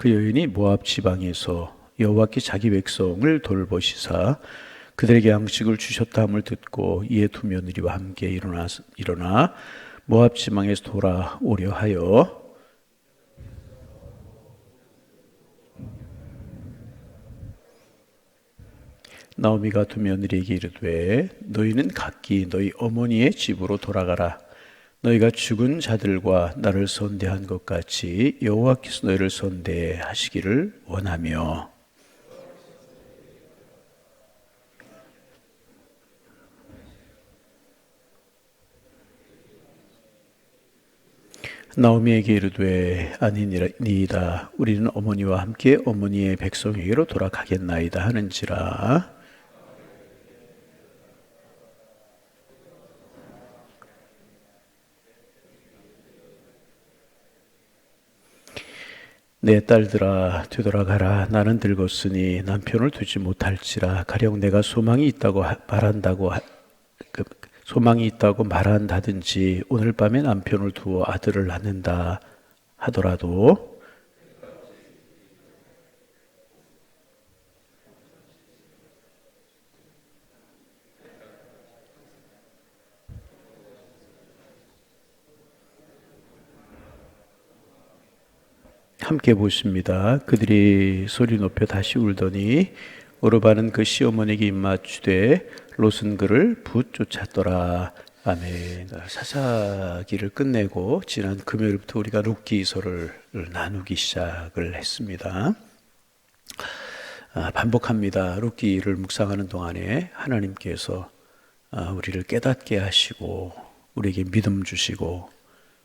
그 여인이 모압 지방에서 여호와께 자기 백성을 돌보시사 그들에게 양식을 주셨다 함을 듣고 이에 두 며느리와 함께 일어나 모압 지방에서 돌아오려 하여 나오미가 두 며느리에게 이르되 너희는 각기 너희 어머니의 집으로 돌아가라. 너희가 죽은 자들과 나를 선대한 것 같이 여호와께서 너희를 선대하시기를 원하며. 나오미에게 이르되 아니니이다. 우리는 어머니와 함께 어머니의 백성에게로 돌아가겠나이다 하는지라. 내 딸들아 되돌아가라. 나는 늙었으니 남편을 두지 못할지라. 가령 내가 소망이 있다고 말한다든지 오늘 밤에 남편을 두어 아들을 낳는다 하더라도 함께 보십니다. 그들이 소리 높여 다시 울더니 오르바는 그 시어머니에게 입맞추되 롯은 그를 붙쫓았더라. 아멘. 사사기를 끝내고 지난 금요일부터 우리가 룻기서를 나누기 시작을 했습니다. 반복합니다. 룻기를 묵상하는 동안에 하나님께서 우리를 깨닫게 하시고 우리에게 믿음 주시고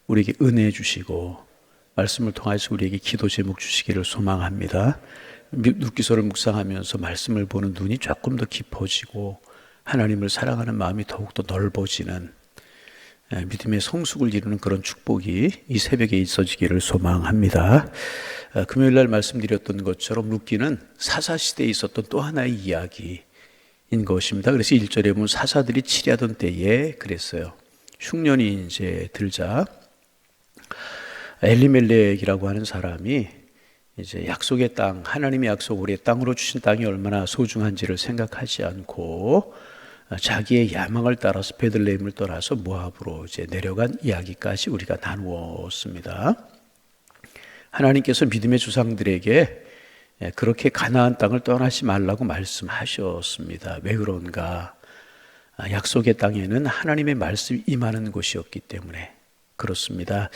우리에게 은혜 주시고 말씀을 통해서 우리에게 기도 제목 주시기를 소망합니다. 룻기서를 묵상하면서 말씀을 보는 눈이 조금 더 깊어지고 하나님을 사랑하는 마음이 더욱더 넓어지는 믿음의 성숙을 이루는 그런 축복이 이 새벽에 있어지기를 소망합니다. 금요일날 말씀드렸던 것처럼 룻기는 사사시대에 있었던 또 하나의 이야기인 것입니다. 그래서 1절에 보면 사사들이 치려던 때에 그랬어요. 흉년이 이제 들자 엘리멜렉이라고 하는 사람이 이제 약속의 땅, 하나님의 약속 우리의 땅으로 주신 땅이 얼마나 소중한지를 생각하지 않고 자기의 야망을 따라서 베들레헴을 떠나서 모압으로 이제 내려간 이야기까지 우리가 나누었습니다. 하나님께서 믿음의 조상들에게 그렇게 가나안 땅을 떠나지 말라고 말씀하셨습니다. 왜 그런가? 약속의 땅에는 하나님의 말씀이 임하는 곳이었기 때문에 그렇습니다.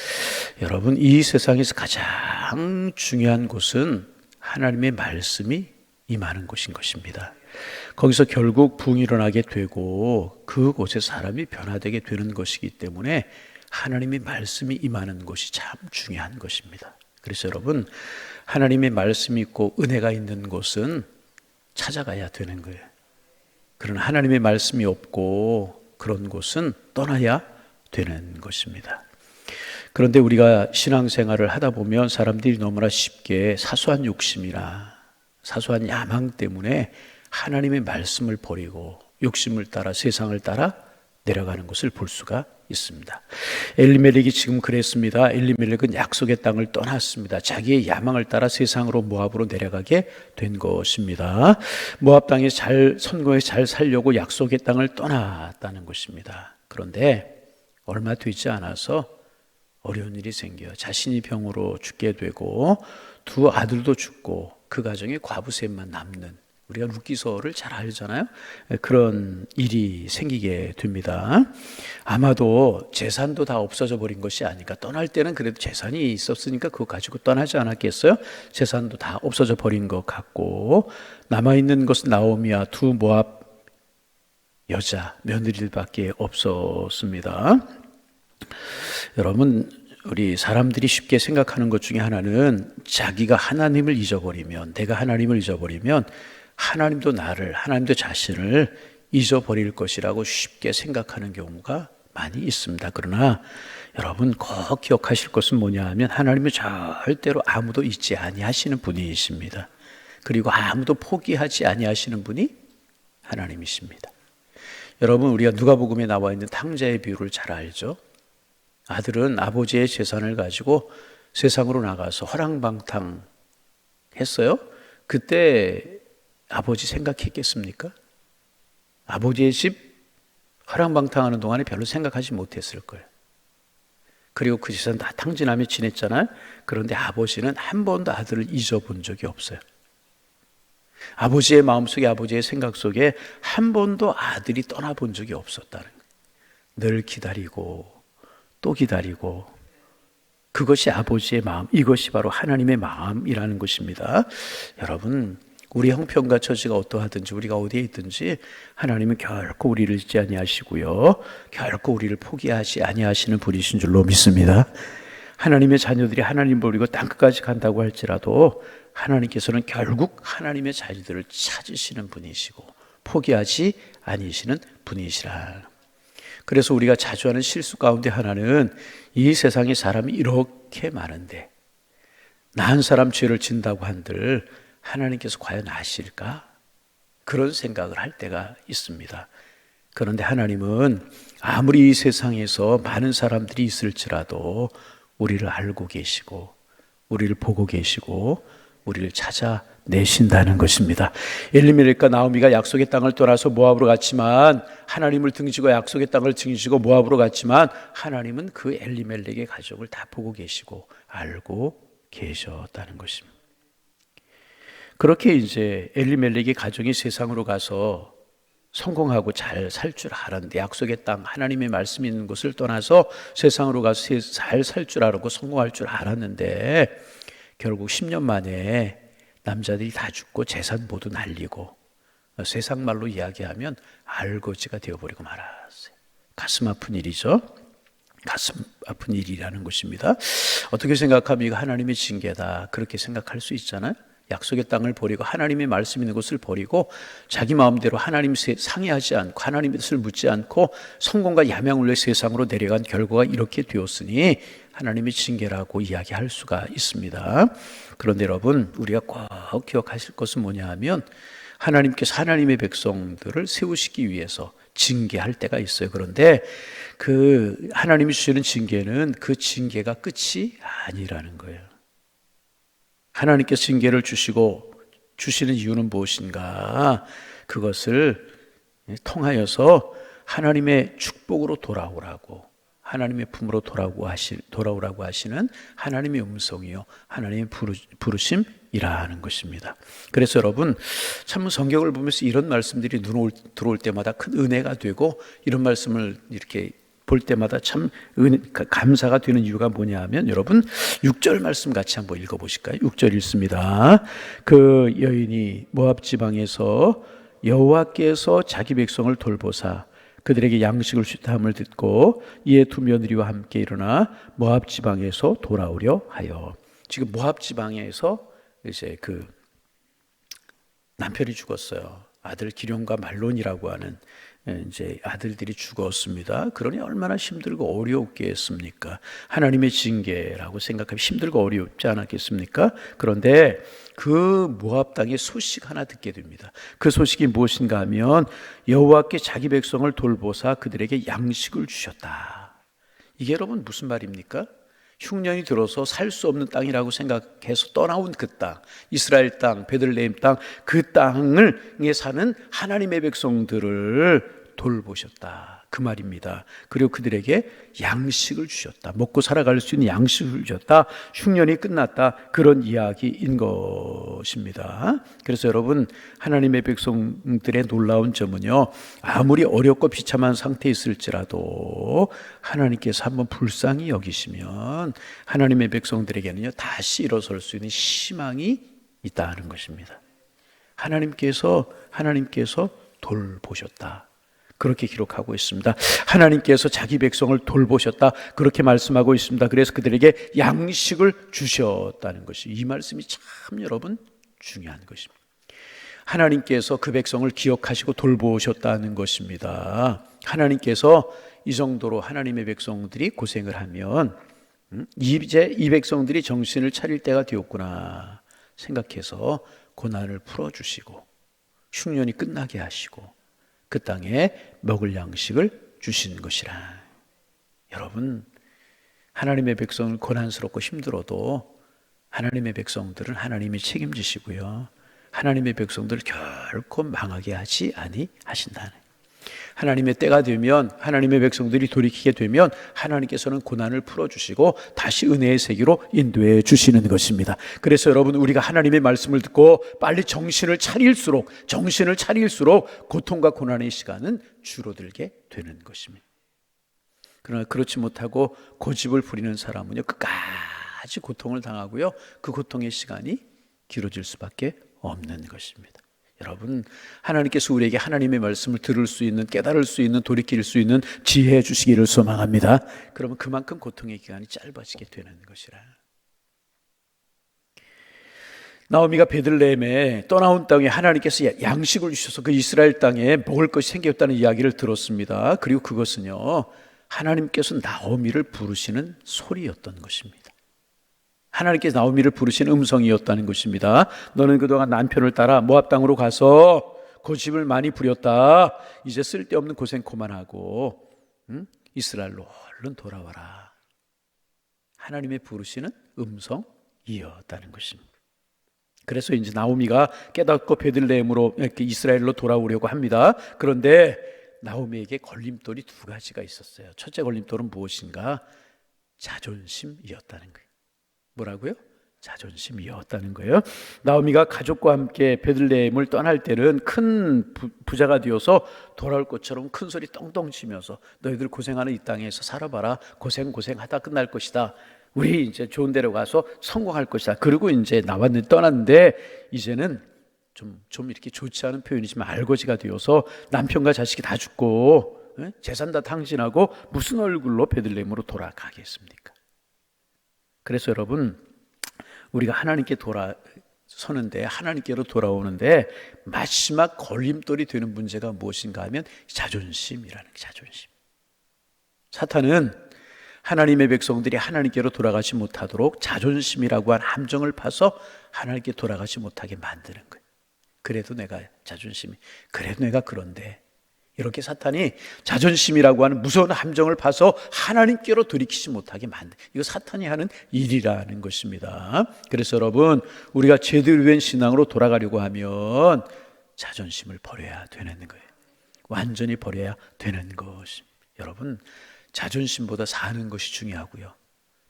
여러분, 이 세상에서 가장 중요한 곳은 하나님의 말씀이 임하는 곳인 것입니다. 거기서 결국 부흥이 일어나게 되고 그곳에 사람이 변화되게 되는 것이기 때문에 하나님의 말씀이 임하는 곳이 참 중요한 것입니다. 그래서 여러분, 하나님의 말씀이 있고 은혜가 있는 곳은 찾아가야 되는 거예요. 그러나 하나님의 말씀이 없고 그런 곳은 떠나야 되는 것입니다. 그런데 우리가 신앙생활을 하다 보면 사람들이 너무나 쉽게 사소한 욕심이나 사소한 야망 때문에 하나님의 말씀을 버리고 욕심을 따라 세상을 따라 내려가는 것을 볼 수가 있습니다. 엘리멜렉이 지금 그랬습니다. 엘리멜렉은 약속의 땅을 떠났습니다. 자기의 야망을 따라 세상으로 모압으로 내려가게 된 것입니다. 모압 땅에 선거에 잘 살려고 약속의 땅을 떠났다는 것입니다. 그런데 얼마 되지 않아서 어려운 일이 생겨요. 자신이 병으로 죽게 되고 두 아들도 죽고 그 가정에 과부셋만 남는, 우리가 룻기서를 잘 알잖아요. 그런 일이 생기게 됩니다. 아마도 재산도 다 없어져 버린 것이 아닐까. 떠날 때는 그래도 재산이 있었으니까 그거 가지고 떠나지 않았겠어요? 재산도 다 없어져 버린 것 같고 남아있는 것은 나오미와 두 모압 여자 며느리들밖에 없었습니다. 여러분, 우리 사람들이 쉽게 생각하는 것 중에 하나는 자기가 하나님을 잊어버리면, 내가 하나님을 잊어버리면 하나님도 나를, 하나님도 자신을 잊어버릴 것이라고 쉽게 생각하는 경우가 많이 있습니다. 그러나 여러분 꼭 기억하실 것은 뭐냐 하면 하나님은 절대로 아무도 잊지 아니하시는 분이십니다. 그리고 아무도 포기하지 아니하시는 분이 하나님이십니다. 여러분, 우리가 누가복음에 나와 있는 탕자의 비유를 잘 알죠? 아들은 아버지의 재산을 가지고 세상으로 나가서 허랑방탕 했어요? 그때 아버지 생각했겠습니까? 아버지의 집 허랑방탕하는 동안에 별로 생각하지 못했을 거예요. 그리고 그 집은 다 탕진하며 지냈잖아요. 그런데 아버지는 한 번도 아들을 잊어본 적이 없어요. 아버지의 마음속에, 아버지의 생각 속에 한 번도 아들이 떠나본 적이 없었다는 거예요. 늘 기다리고 또 기다리고, 그것이 아버지의 마음, 이것이 바로 하나님의 마음이라는 것입니다. 여러분, 우리 형편과 처지가 어떠하든지 우리가 어디에 있든지 하나님은 결코 우리를 잊지 아니하시고요, 결코 우리를 포기하지 아니하시는 분이신 줄로 믿습니다. 하나님의 자녀들이 하나님 버리고 땅끝까지 간다고 할지라도 하나님께서는 결국 하나님의 자녀들을 찾으시는 분이시고 포기하지 아니시는 분이시라. 그래서 우리가 자주 하는 실수 가운데 하나는, 이 세상에 사람이 이렇게 많은데 나 한 사람 죄를 진다고 한들 하나님께서 과연 아실까? 그런 생각을 할 때가 있습니다. 그런데 하나님은 아무리 이 세상에서 많은 사람들이 있을지라도 우리를 알고 계시고 우리를 보고 계시고 우리를 찾아내신다는 것입니다. 엘리멜렉과 나오미가 약속의 땅을 떠나서 모압으로 갔지만, 하나님을 등지고 약속의 땅을 등지고 모압으로 갔지만, 하나님은 그 엘리멜렉의 가족을 다 보고 계시고 알고 계셨다는 것입니다. 그렇게 이제 엘리멜렉의 가족이 세상으로 가서 성공하고 잘 살 줄 알았는데, 약속의 땅 하나님의 말씀이 있는 곳을 떠나서 세상으로 가서 잘 살 줄 알고 성공할 줄 알았는데, 결국 10년 만에 남자들이 다 죽고 재산 모두 날리고, 세상 말로 이야기하면 알거지가 되어버리고 말았어요. 가슴 아픈 일이죠. 가슴 아픈 일이라는 것입니다. 어떻게 생각하면 이거 하나님의 징계다, 그렇게 생각할 수 있잖아요. 약속의 땅을 버리고 하나님의 말씀 있는 곳을 버리고 자기 마음대로 하나님 상의하지 않고 하나님의 뜻을 묻지 않고 성공과 야망을 위해 세상으로 내려간 결과가 이렇게 되었으니 하나님의 징계라고 이야기할 수가 있습니다. 그런데 여러분, 우리가 꼭 기억하실 것은 뭐냐 하면, 하나님께서 하나님의 백성들을 세우시기 위해서 징계할 때가 있어요. 그런데 그 하나님이 주시는 징계는 그 징계가 끝이 아니라는 거예요. 하나님께서 징계를 주시는 이유는 무엇인가? 그것을 통하여서 하나님의 축복으로 돌아오라고, 하나님의 품으로 돌아오라고 하시는 하나님의 음성이요, 하나님의 부르심이라는 것입니다. 그래서 여러분, 참 성경을 보면서 이런 말씀들이 들어올 때마다 큰 은혜가 되고, 이런 말씀을 이렇게 볼 때마다 참 감사가 되는 이유가 뭐냐 하면, 여러분 6절 말씀 같이 한번 읽어보실까요? 6절 읽습니다. 그 여인이 모압 지방에서 여호와께서 자기 백성을 돌보사 그들에게 양식을 주셨다 함을 듣고 이에 두 며느리와 함께 일어나 모압 지방에서 돌아오려 하여. 지금 모압 지방에서 이제 그 남편이 죽었어요. 아들 기럯과 말론이라고 하는 이제 아들들이 죽었습니다. 그러니 얼마나 힘들고 어려웠겠습니까? 하나님의 징계라고 생각하면 힘들고 어렵지 않았겠습니까? 그런데 그 모압 땅의 소식 하나 듣게 됩니다. 그 소식이 무엇인가 하면, 여호와께 자기 백성을 돌보사 그들에게 양식을 주셨다. 이게 여러분 무슨 말입니까? 흉년이 들어서 살 수 없는 땅이라고 생각해서 떠나온 그 땅, 이스라엘 땅, 베들레헴 땅, 그 땅에 사는 하나님의 백성들을 돌보셨다, 그 말입니다. 그리고 그들에게 양식을 주셨다, 먹고 살아갈 수 있는 양식을 주셨다, 흉년이 끝났다, 그런 이야기인 것입니다. 그래서 여러분, 하나님의 백성들의 놀라운 점은요, 아무리 어렵고 비참한 상태에 있을지라도 하나님께서 한번 불쌍히 여기시면 하나님의 백성들에게는요, 다시 일어설 수 있는 희망이 있다는 것입니다. 하나님께서 돌보셨다, 그렇게 기록하고 있습니다. 하나님께서 자기 백성을 돌보셨다, 그렇게 말씀하고 있습니다. 그래서 그들에게 양식을 주셨다는 것이, 이 말씀이 참 여러분 중요한 것입니다. 하나님께서 그 백성을 기억하시고 돌보셨다는 것입니다. 하나님께서 이 정도로 하나님의 백성들이 고생을 하면 이제 이 백성들이 정신을 차릴 때가 되었구나 생각해서 고난을 풀어주시고 흉년이 끝나게 하시고 그 땅에 먹을 양식을 주신 것이라. 여러분, 하나님의 백성은 고난스럽고 힘들어도 하나님의 백성들은 하나님이 책임지시고요. 하나님의 백성들을 결코 망하게 하지 아니하신다는. 하나님의 때가 되면, 하나님의 백성들이 돌이키게 되면 하나님께서는 고난을 풀어주시고 다시 은혜의 세계로 인도해 주시는 것입니다. 그래서 여러분, 우리가 하나님의 말씀을 듣고 빨리 정신을 차릴수록 고통과 고난의 시간은 줄어들게 되는 것입니다. 그러나 그렇지 못하고 고집을 부리는 사람은요, 끝까지 고통을 당하고요, 그 고통의 시간이 길어질 수밖에 없는 것입니다. 여러분, 하나님께서 우리에게 하나님의 말씀을 들을 수 있는, 깨달을 수 있는, 돌이킬 수 있는 지혜 주시기를 소망합니다. 그러면 그만큼 고통의 기간이 짧아지게 되는 것이라. 나오미가 베들레헴에 떠나온 땅에 하나님께서 양식을 주셔서 그 이스라엘 땅에 먹을 것이 생겼다는 이야기를 들었습니다. 그리고 그것은요, 하나님께서 나오미를 부르시는 소리였던 것입니다. 하나님께서 나오미를 부르신 음성이었다는 것입니다. 너는 그동안 남편을 따라 모압 땅으로 가서 고집을 많이 부렸다. 이제 쓸데없는 고생 그만하고 이스라엘로 얼른 돌아와라. 하나님의 부르시는 음성이었다는 것입니다. 그래서 이제 나오미가 깨닫고 베들레헴으로 이렇게 이스라엘로 돌아오려고 합니다. 그런데 나오미에게 걸림돌이 두 가지가 있었어요. 첫째 걸림돌은 무엇인가? 자존심이었다는 거예요. 뭐라고요? 자존심이었다는 거예요. 나오미가 가족과 함께 베들레헴을 떠날 때는 큰 부자가 되어서 돌아올 것처럼 큰 소리 떵떵 치면서 너희들 고생하는 이 땅에서 살아봐라. 고생하다 끝날 것이다. 우리 이제 좋은 데로 가서 성공할 것이다. 그리고 이제 떠났는데 이제는 좀 이렇게 좋지 않은 표현이지만 알거지가 되어서 남편과 자식이 다 죽고 재산 다 탕진하고 무슨 얼굴로 베들레헴으로 돌아가겠습니까? 그래서 여러분, 우리가 하나님께 돌아서는데, 하나님께로 돌아오는데 마지막 걸림돌이 되는 문제가 무엇인가 하면 자존심이라는 거예요. 자존심. 사탄은 하나님의 백성들이 하나님께로 돌아가지 못하도록 자존심이라고 한 함정을 파서 하나님께 돌아가지 못하게 만드는 거예요. 그래도 내가 그런데 이렇게 사탄이 자존심이라고 하는 무서운 함정을 파서 하나님께로 돌이키지 못하게 만든, 이거 사탄이 하는 일이라는 것입니다. 그래서 여러분, 우리가 제대로 된 신앙으로 돌아가려고 하면 자존심을 버려야 되는 거예요. 완전히 버려야 되는 것입니다. 여러분, 자존심보다 사는 것이 중요하고요,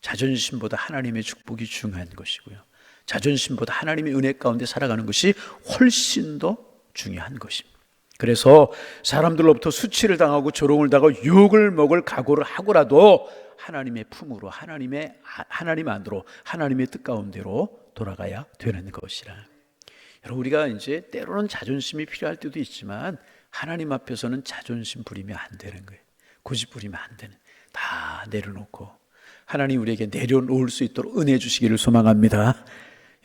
자존심보다 하나님의 축복이 중요한 것이고요, 자존심보다 하나님의 은혜 가운데 살아가는 것이 훨씬 더 중요한 것입니다. 그래서 사람들로부터 수치를 당하고 조롱을 당하고 욕을 먹을 각오를 하고라도 하나님의 품으로, 하나님 안으로, 하나님의 뜻 가운데로 돌아가야 되는 것이라. 여러분, 우리가 이제 때로는 자존심이 필요할 때도 있지만 하나님 앞에서는 자존심 부리면 안 되는 거예요. 고집 부리면 안 되는, 다 내려놓고 하나님 우리에게 내려놓을 수 있도록 은혜 주시기를 소망합니다.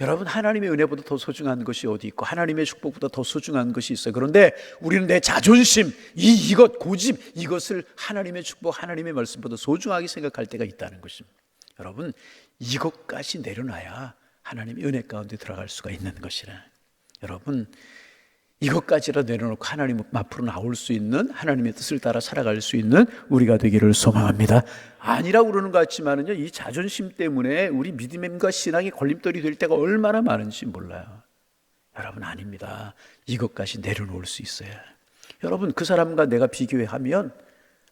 여러분, 하나님의 은혜보다 더 소중한 것이 어디 있고 하나님의 축복보다 더 소중한 것이 있어요. 그런데 우리는 내 자존심, 이것, 고집, 이것을 하나님의 축복, 하나님의 말씀보다 소중하게 생각할 때가 있다는 것입니다. 여러분, 이것까지 내려놔야 하나님의 은혜 가운데 들어갈 수가 있는 것이라. 여러분, 이것까지라도 내려놓고 하나님 앞으로 나올 수 있는, 하나님의 뜻을 따라 살아갈 수 있는 우리가 되기를 소망합니다. 아니라고 그러는 것 같지만은요, 이 자존심 때문에 우리 믿음과 신앙이 걸림돌이 될 때가 얼마나 많은지 몰라요. 여러분, 아닙니다. 이것까지 내려놓을 수 있어요. 여러분, 그 사람과 내가 비교하면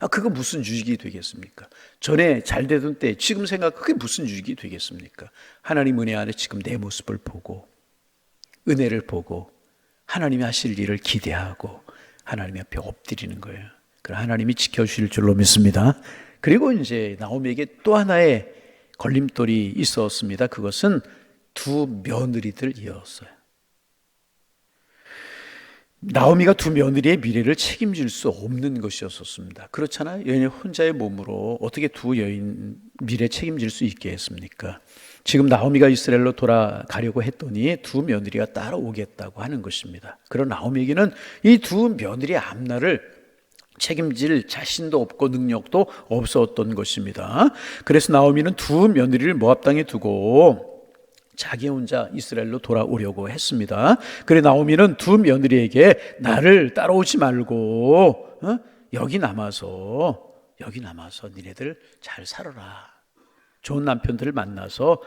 그거 무슨 유익이 되겠습니까? 전에 잘 되던 때 지금 그게 무슨 유익이 되겠습니까? 하나님 은혜 안에 지금 내 모습을 보고, 은혜를 보고, 하나님이 하실 일을 기대하고 하나님 앞에 엎드리는 거예요. 그럼 하나님이 지켜주실 줄로 믿습니다. 그리고 이제 나오미에게 또 하나의 걸림돌이 있었습니다. 그것은 두 며느리들이었어요. 나오미가 두 며느리의 미래를 책임질 수 없는 것이었습니다. 그렇잖아요. 여인이 혼자의 몸으로 어떻게 두 여인 미래 책임질 수 있게 했습니까? 지금 나오미가 이스라엘로 돌아가려고 했더니 두 며느리가 따라오겠다고 하는 것입니다. 그런 나오미에게는 이 두 며느리의 앞날을 책임질 자신도 없고 능력도 없었던 것입니다. 그래서 나오미는 두 며느리를 모압 땅에 두고 자기 혼자 이스라엘로 돌아오려고 했습니다. 그래 나오미는 두 며느리에게 나를 따라오지 말고 여기 남아서 니네들 잘 살아라. 좋은 남편들을 만나서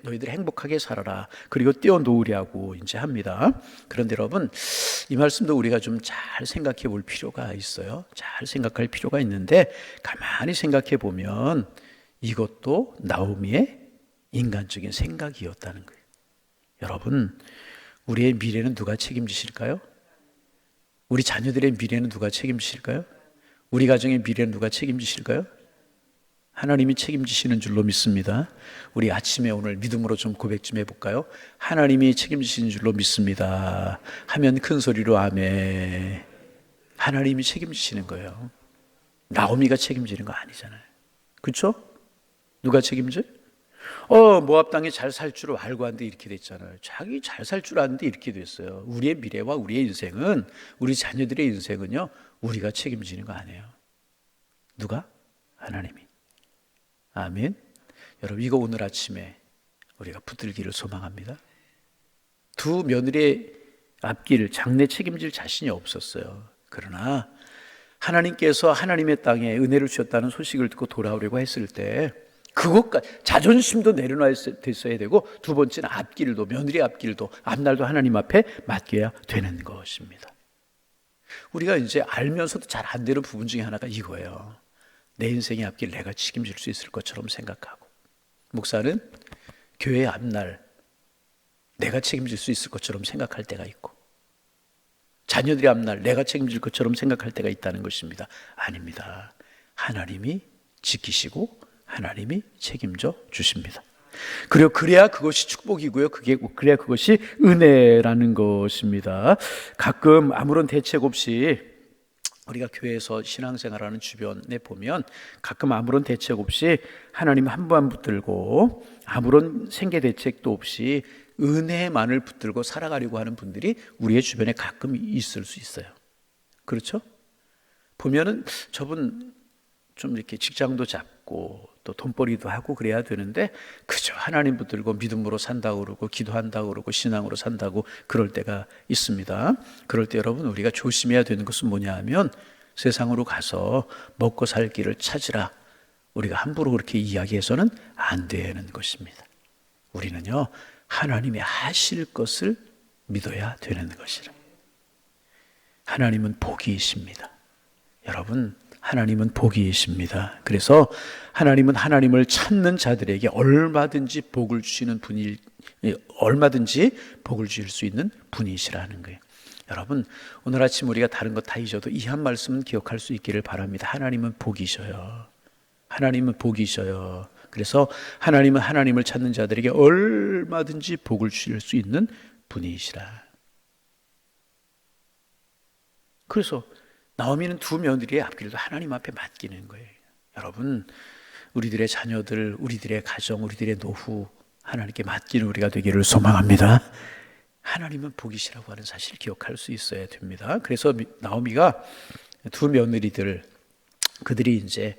너희들 행복하게 살아라. 그리고 떼어놓으려고 이제 합니다. 그런데 여러분, 이 말씀도 우리가 좀 잘 생각해 볼 필요가 있어요. 잘 생각할 필요가 있는데, 가만히 생각해 보면 이것도 나오미의 인간적인 생각이었다는 거예요. 여러분, 우리의 미래는 누가 책임지실까요? 우리 자녀들의 미래는 누가 책임지실까요? 우리 가정의 미래는 누가 책임지실까요? 하나님이 책임지시는 줄로 믿습니다. 우리 아침에 오늘 믿음으로 좀 고백 좀 해볼까요? 하나님이 책임지시는 줄로 믿습니다 하면 큰 소리로 아멘. 하나님이 책임지시는 거예요. 나오미가 책임지는 거 아니잖아요. 그렇죠? 누가 책임져? 모압 땅에 잘 살 줄 알고 왔는데 이렇게 됐잖아요. 자기 잘 살 줄 아는데 이렇게 됐어요. 우리의 미래와 우리의 인생은, 우리 자녀들의 인생은요, 우리가 책임지는 거 아니에요. 누가? 하나님이. 아멘. 여러분, 이거 오늘 아침에 우리가 붙들기를 소망합니다. 두 며느리의 앞길 장래 책임질 자신이 없었어요. 그러나 하나님께서 하나님의 땅에 은혜를 주셨다는 소식을 듣고 돌아오려고 했을 때 그것까지 자존심도 내려놔야 되고, 두 번째는 앞길도, 며느리 앞길도, 앞날도 하나님 앞에 맡겨야 되는 것입니다. 우리가 이제 알면서도 잘 안 되는 부분 중에 하나가 이거예요. 내 인생의 앞길 내가 책임질 수 있을 것처럼 생각하고, 목사는 교회의 앞날 내가 책임질 수 있을 것처럼 생각할 때가 있고, 자녀들의 앞날 내가 책임질 것처럼 생각할 때가 있다는 것입니다. 아닙니다. 하나님이 지키시고 하나님이 책임져 주십니다. 그리고 그래야 그것이 축복이고요. 그래야 그것이 은혜라는 것입니다. 가끔 아무런 대책 없이 우리가 교회에서 신앙생활하는 주변에 보면 가끔 아무런 대책 없이 하나님 한 번 붙들고 아무런 생계 대책도 없이 은혜만을 붙들고 살아가려고 하는 분들이 우리의 주변에 가끔 있을 수 있어요. 그렇죠? 보면은 저분 좀 이렇게 직장도 잡고 또 돈벌이도 하고 그래야 되는데 그저 하나님 붙들고 믿음으로 산다고 그러고 기도한다고 그러고 신앙으로 산다고 그럴 때가 있습니다. 그럴 때 여러분, 우리가 조심해야 되는 것은 뭐냐 하면, 세상으로 가서 먹고 살 길을 찾으라, 우리가 함부로 그렇게 이야기해서는 안 되는 것입니다. 우리는요, 하나님이 하실 것을 믿어야 되는 것이라. 하나님은 복이십니다. 여러분, 하나님은 복이십니다. 그래서 하나님은 하나님을 찾는 자들에게 얼마든지 복을 주시는 분이, 얼마든지 복을 주실 수 있는 분이시라는 거예요. 여러분, 오늘 아침 우리가 다른 것 다 잊어도 이 한 말씀은 기억할 수 있기를 바랍니다. 하나님은 복이셔요. 하나님은 복이셔요. 그래서 하나님은 하나님을 찾는 자들에게 얼마든지 복을 주실 수 있는 분이시라. 그래서 나오미는 두 며느리의 앞길도 하나님 앞에 맡기는 거예요. 여러분, 우리들의 자녀들, 우리들의 가정, 우리들의 노후 하나님께 맡기는 우리가 되기를 소망합니다. 하나님은 복이시라고 하는 사실을 기억할 수 있어야 됩니다. 그래서 나오미가 두 며느리들, 그들이 이제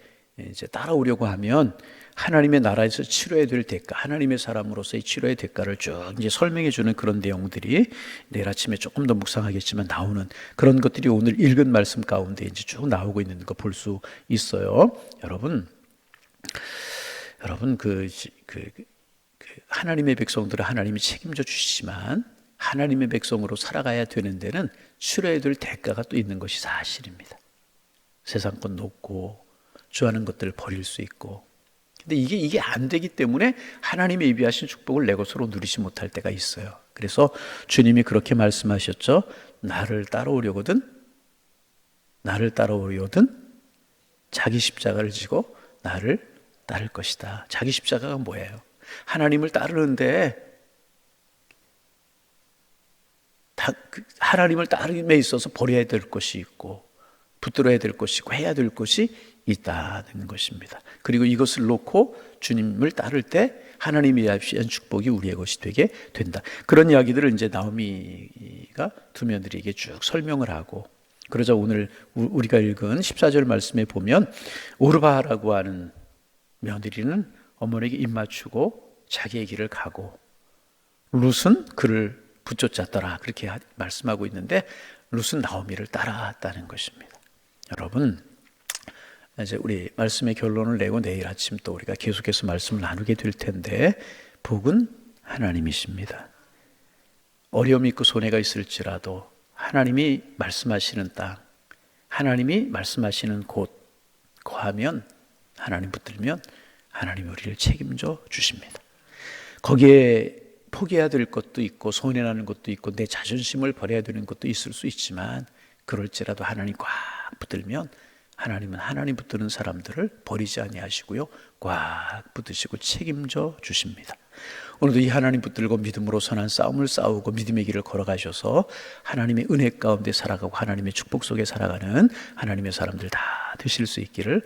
따라오려고 하면 하나님의 나라에서 치러야 될 대가, 하나님의 사람으로서의 치러야 될 대가를 쭉 이제 설명해 주는 그런 내용들이 내일 아침에 조금 더 묵상하겠지만 나오는 그런 것들이 오늘 읽은 말씀 가운데 이제 쭉 나오고 있는 거 볼 수 있어요. 여러분 하나님의 백성들을 하나님이 책임져 주시지만 하나님의 백성으로 살아가야 되는 데는 치러야 될 대가가 또 있는 것이 사실입니다. 세상 것 놓고 좋아하는 것들을 버릴 수 있고, 근데 이게 안 되기 때문에 하나님의 예비하신 축복을 내 것으로 누리지 못할 때가 있어요. 그래서 주님이 그렇게 말씀하셨죠. 나를 따라오려거든 자기 십자가를 지고 나를 따를 것이다. 자기 십자가가 뭐예요? 하나님을 따르는데 하나님을 따름에 있어서 버려야 될 것이 있고 붙들어야 될 것이 있고 해야 될 것이 있다는 것입니다. 그리고 이것을 놓고 주님을 따를 때 하나님이 예비하신 축복이 우리의 것이 되게 된다. 그런 이야기들을 이제 나오미가 두 며느리에게 쭉 설명을 하고, 그러자 오늘 우리가 읽은 14절 말씀에 보면 오르바라고 하는 며느리는 어머니에게 입 맞추고 자기의 길을 가고 룻은 그를 붙쫓았더라, 그렇게 말씀하고 있는데 룻은 나오미를 따라왔다는 것입니다. 여러분, 이제 우리 말씀의 결론을 내고 내일 아침 또 우리가 계속해서 말씀을 나누게 될 텐데, 복은 하나님이십니다. 어려움이 있고 손해가 있을지라도 하나님이 말씀하시는 땅, 하나님이 말씀하시는 곳 거하면, 하나님 붙들면 하나님이 우리를 책임져 주십니다. 거기에 포기해야 될 것도 있고 손해나는 것도 있고 내 자존심을 버려야 되는 것도 있을 수 있지만, 그럴지라도 하나님 꽉 붙들면 하나님은 하나님 붙드는 사람들을 버리지 아니하시고요, 꽉 붙드시고 책임져 주십니다. 오늘도 이 하나님 붙들고 믿음으로 선한 싸움을 싸우고 믿음의 길을 걸어가셔서 하나님의 은혜 가운데 살아가고 하나님의 축복 속에 살아가는 하나님의 사람들 다 되실 수 있기를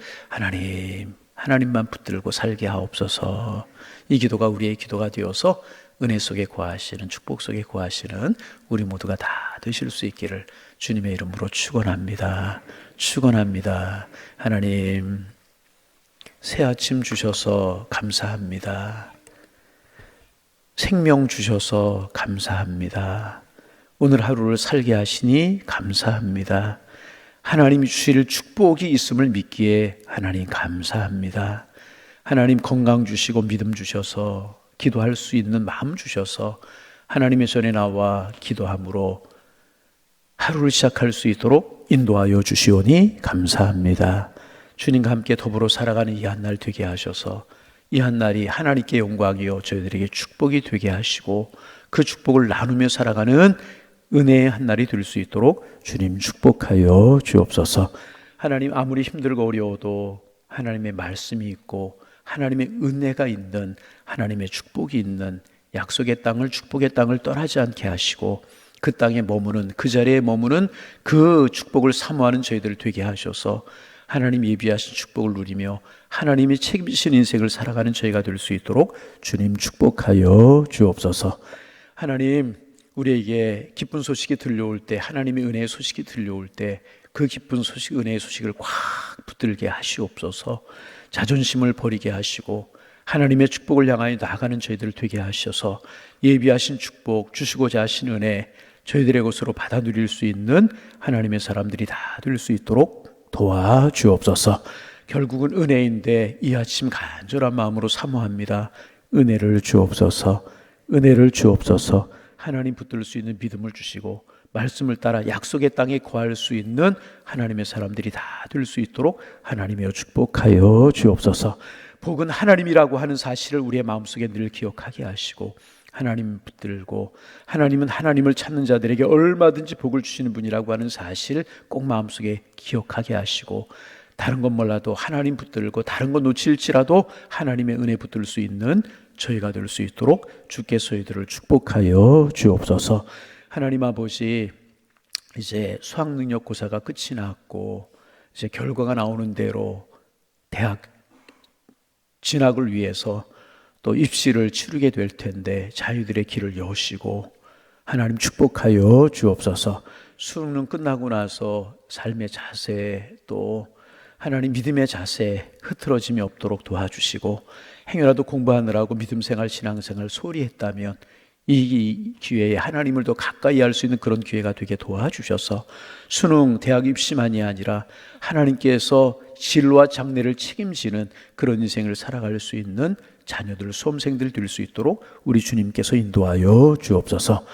하나님만 붙들고 살게 하옵소서. 이 기도가 우리의 기도가 되어서 은혜 속에 거하시는, 축복 속에 거하시는 우리 모두가 다 되실 수 있기를 주님의 이름으로 축원합니다. 축원합니다. 하나님, 새 아침 주셔서 감사합니다. 생명 주셔서 감사합니다. 오늘 하루를 살게 하시니 감사합니다. 하나님이 주실 축복이 있음을 믿기에 하나님 감사합니다. 하나님 건강 주시고 믿음 주셔서 기도할 수 있는 마음 주셔서 하나님의 전에 나와 기도함으로 하루를 시작할 수 있도록 인도하여 주시오니 감사합니다. 주님과 함께 더불어 살아가는 이 한 날 되게 하셔서 이 한 날이 하나님께 영광이요 저희들에게 축복이 되게 하시고 그 축복을 나누며 살아가는 은혜의 한 날이 될 수 있도록 주님 축복하여 주옵소서. 하나님, 아무리 힘들고 어려워도 하나님의 말씀이 있고 하나님의 은혜가 있는, 하나님의 축복이 있는 약속의 땅을, 축복의 땅을 떠나지 않게 하시고 그 땅에 머무는, 그 자리에 머무는 그 축복을 사모하는 저희들 되게 하셔서 하나님 예비하신 축복을 누리며 하나님이 책임지신 인생을 살아가는 저희가 될 수 있도록 주님 축복하여 주옵소서. 하나님, 우리에게 기쁜 소식이 들려올 때, 하나님의 은혜의 소식이 들려올 때 그 기쁜 소식, 은혜의 소식을 꽉 붙들게 하시옵소서. 자존심을 버리게 하시고 하나님의 축복을 향하여 나아가는 저희들 되게 하셔서 예비하신 축복, 주시고자 하신 은혜 저희들의 것으로 받아 누릴 수 있는 하나님의 사람들이 다 될 수 있도록 도와주옵소서. 결국은 은혜인데 이 아침 간절한 마음으로 사모합니다. 은혜를 주옵소서. 은혜를 주옵소서. 하나님 붙들 수 있는 믿음을 주시고 말씀을 따라 약속의 땅에 거할 수 있는 하나님의 사람들이 다 될 수 있도록 하나님이여 축복하여 주옵소서. 복은 하나님이라고 하는 사실을 우리의 마음속에 늘 기억하게 하시고 하나님 붙들고 하나님은 하나님을 찾는 자들에게 얼마든지 복을 주시는 분이라고 하는 사실 꼭 마음속에 기억하게 하시고 다른 건 몰라도 하나님 붙들고 다른 건 놓칠지라도 하나님의 은혜 붙들 수 있는 저희가 될 수 있도록 주께서 저희들을 축복하여 주옵소서. 하나님 아버지, 이제 수학능력고사가 끝이 났고 이제 결과가 나오는 대로 대학 진학을 위해서 또 입시를 치르게 될 텐데 자유들의 길을 여시고 하나님 축복하여 주옵소서. 수능 끝나고 나서 삶의 자세 또 하나님 믿음의 자세 흐트러짐이 없도록 도와주시고 행여라도 공부하느라고 믿음 생활 신앙생활 소홀히 했다면 이 기회에 하나님을 더 가까이 할 수 있는 그런 기회가 되게 도와주셔서 수능 대학 입시만이 아니라 하나님께서 진로와 장래를 책임지는 그런 인생을 살아갈 수 있는 자녀들, 수험생들 될 수 있도록 우리 주님께서 인도하여 주옵소서.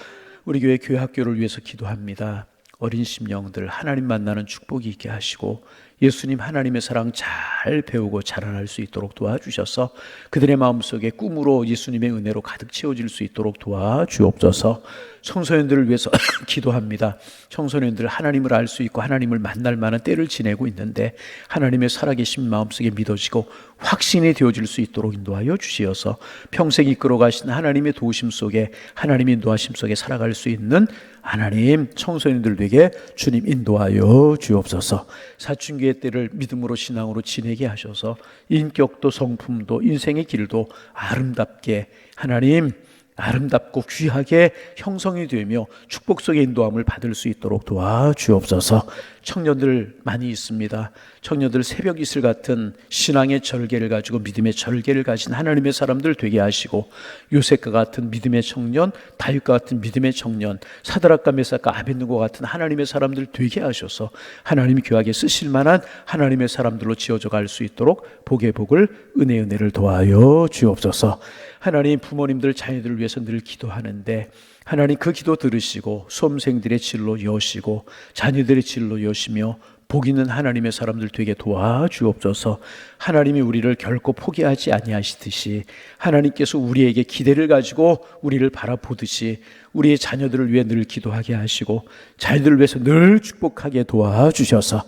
우리 교회 교회학교를 위해서 기도합니다. 어린 심령들 하나님 만나는 축복이 있게 하시고 예수님 하나님의 사랑 잘 배우고 자라날 수 있도록 도와주셔서 그들의 마음속에 꿈으로 예수님의 은혜로 가득 채워질 수 있도록 도와주옵소서. 청소년들을 위해서 기도합니다. 청소년들 하나님을 알 수 있고 하나님을 만날 만한 때를 지내고 있는데 하나님의 살아계신 마음속에 믿어지고 확신이 되어질 수 있도록 인도하여 주시어서 평생 이끌어 가신 하나님의 도우심 속에 하나님의 인도하심 속에 살아갈 수 있는 하나님 청소년들에게 주님 인도하여 주옵소서. 사춘기의 때를 믿음으로 신앙으로 지내게 하셔서 인격도 성품도 인생의 길도 아름답게 하나님 아름답고 귀하게 형성이 되며 축복 속의 인도함을 받을 수 있도록 도와주옵소서. 청년들 많이 있습니다. 청년들 새벽 이슬 같은 신앙의 절개를 가지고 믿음의 절개를 가진 하나님의 사람들 되게 하시고, 요셉과 같은 믿음의 청년, 다윗과 같은 믿음의 청년, 사드락과 메삭과 아벳느고 같은 하나님의 사람들 되게 하셔서 하나님이 귀하게 쓰실 만한 하나님의 사람들로 지어져 갈 수 있도록 복의 복을, 은혜를 도와여 주옵소서. 하나님, 부모님들 자녀들을 위해서 늘 기도하는데 하나님 그 기도 들으시고 수험생들의 진로 여시고 자녀들의 진로 여시며 복 있는 하나님의 사람들 되게 도와주옵소서. 하나님이 우리를 결코 포기하지 아니하시듯이 하나님께서 우리에게 기대를 가지고 우리를 바라보듯이 우리의 자녀들을 위해 늘 기도하게 하시고 자녀들을 위해서 늘 축복하게 도와주셔서,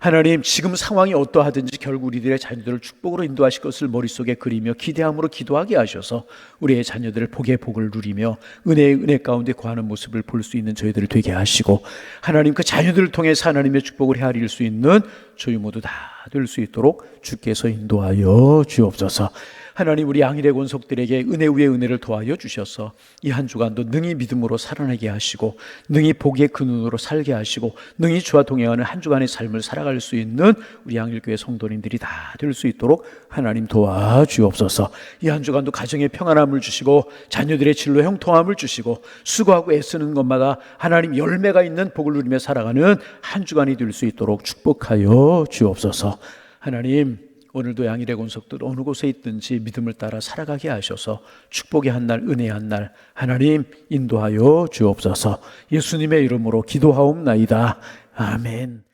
하나님, 지금 상황이 어떠하든지 결국 우리들의 자녀들을 축복으로 인도하실 것을 머릿속에 그리며 기대함으로 기도하게 하셔서 우리의 자녀들을 복의 복을 누리며 은혜의 은혜 가운데 거하는 모습을 볼 수 있는 저희들을 되게 하시고, 하나님 그 자녀들을 통해서 하나님의 축복을 헤아릴 수 있는 저희 모두 다 될 수 있도록 주께서 인도하여 주옵소서. 하나님, 우리 양일의 권속들에게 은혜 위에 은혜를 더하여 주셔서 이 한 주간도 능히 믿음으로 살아내게 하시고 능히 복의 근원으로 살게 하시고 능히 주와 동행하는 한 주간의 삶을 살아갈 수 있는 우리 양일교회 성도님들이 다 될 수 있도록 하나님 도와주옵소서. 이 한 주간도 가정의 평안함을 주시고 자녀들의 진로 형통함을 주시고 수고하고 애쓰는 것마다 하나님 열매가 있는 복을 누리며 살아가는 한 주간이 될 수 있도록 축복하여 주옵소서. 하나님, 오늘도 양일의 권속들 어느 곳에 있든지 믿음을 따라 살아가게 하셔서 축복의 한날, 은혜의 한날 하나님 인도하여 주옵소서. 예수님의 이름으로 기도하옵나이다. 아멘.